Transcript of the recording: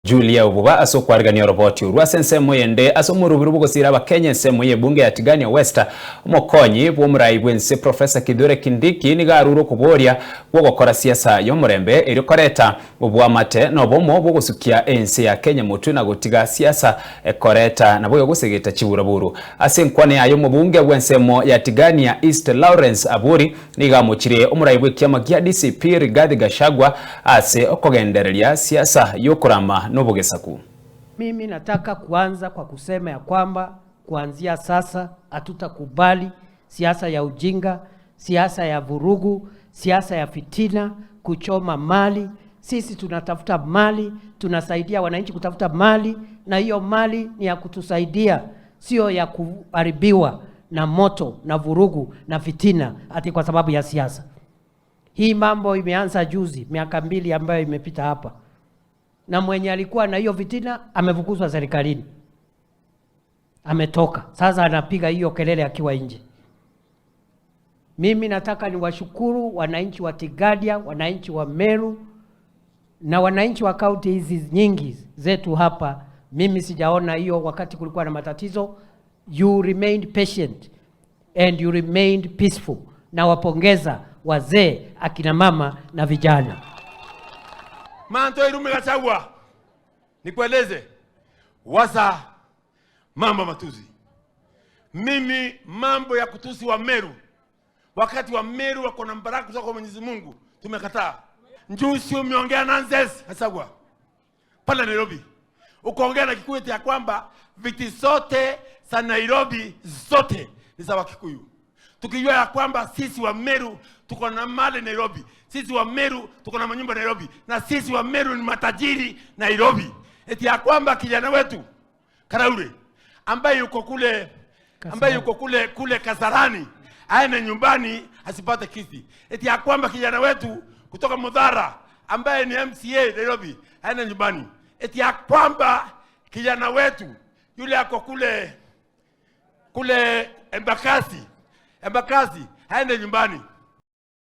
Julia Ubuga aso kwarigania roboti urwa sensemo yende aso murubiru bugosira abakenya nsemo ye bunge ya Tigania West umukonyi bw'omurayi bwense Professor Kithure Kindiki ni garuro kuboria gukora siasa yo murembe iri koreta ubwamate no bomo bugusukia ense ya Kenya mutu na gutiga siasa koreta na boyo gusegeta kiburaburu asenkwane ayo mubunge bw'ensemo ya Tigania East Lawrence Aburi ni gamuchire omurayi bw'ekyama gya DCP Rigathi Gachagua ase okogendereria siasa yo kurama Nobogesaku. Mimi nataka kuanza kwa kusema ya kwamba kuanzia sasa hatutakubali siasa ya ujinga, siasa ya vurugu, siasa ya fitina, kuchoma mali. Sisi tunatafuta mali, tunasaidia wananchi kutafuta mali, na hiyo mali ni ya kutusaidia, sio ya kuharibiwa na moto na vurugu na fitina ati kwa sababu ya siasa. Hii mambo imeanza juzi, miaka 2 ambayo imepita hapa. Na mwenye alikuwa na hiyo fitina amefukuzwa serikalini. Ametoka. Sasa anapiga hiyo kelele akiwa nje. Mimi nataka niwashukuru wananchi wa Tigania, wananchi wa Meru na wananchi wa kaunti hizi nyingi zetu hapa. Mimi sijaona hiyo wakati kulikuwa na matatizo. You remained patient and you remained peaceful. Na wapongeza wazee, akina mama na vijana. Manto Rigathi Gachagua, nikueleze waza mambo matuzi. Mimi mambo ya kutusi wa Meru, wakati wa Meru wako na baraka kutoka kwa Mwenyezi Mungu, tumekataa. Njusi umeongea nonsense Gachagua pale Nairobi, ukaongea na Kikuyu ya kwamba viti zote za Nairobi zote ni za Wakikuyu, tukijua ya kwamba sisi wa Meru tuko na mali Nairobi, sisi wa Meru tuko na manyumba Nairobi, na sisi wa Meru ni matajiri Nairobi. Eti ya kwamba kijana wetu Karaure ambaye yuko kule Kasarani aende nyumbani asipate kiti. Eti ya kwamba kijana wetu kutoka Mudhara ambaye ni MCA Nairobi aende nyumbani. Eti ya kwamba kijana wetu yule ako kule Embakasi aende nyumbani.